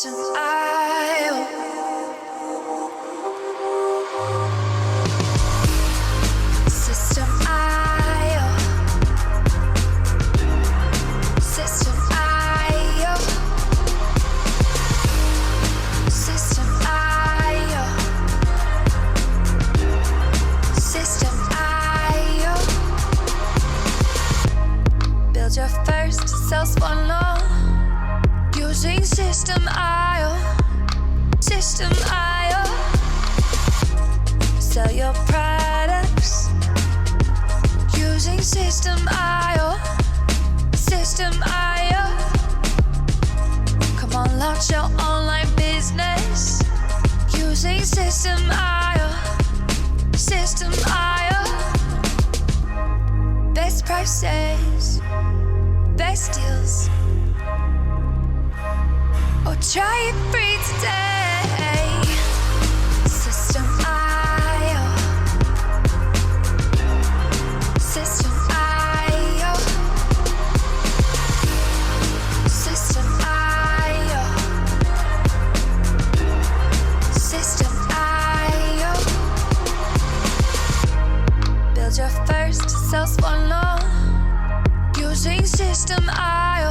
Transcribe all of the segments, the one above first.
System I. System I. System I. System I. System I. Build your first self-one using System I. System I. Sell your products using System I. System I. Come on, launch your online business using System I. System I. Best prices, best deals. Or try it free today. System I. System I. System I. System I. Build your first self-one using System I.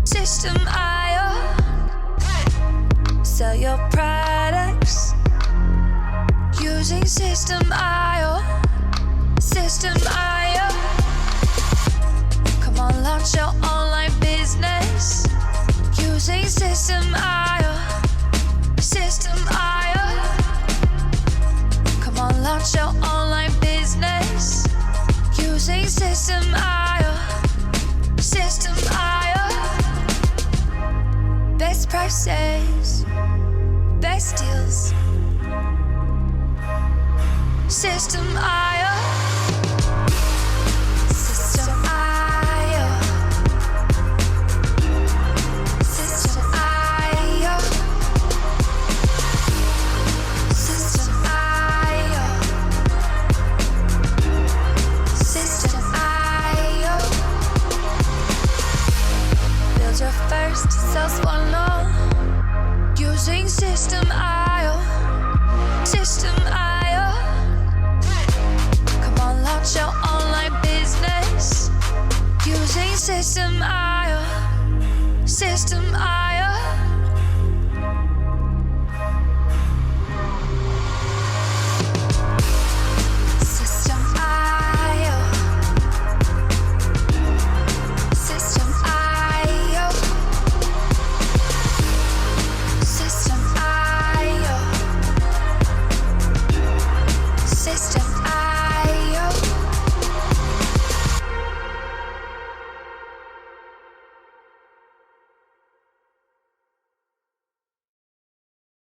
System I. Sell your products using System I. System I. Come on, launch your online business using System I. System I. Come on, launch your online business using System I. System I. Best prices, best deals. System I. System I. System I. System I. System I. Build your first self-one using System I. System I. Come on, launch your online business using System I. System I.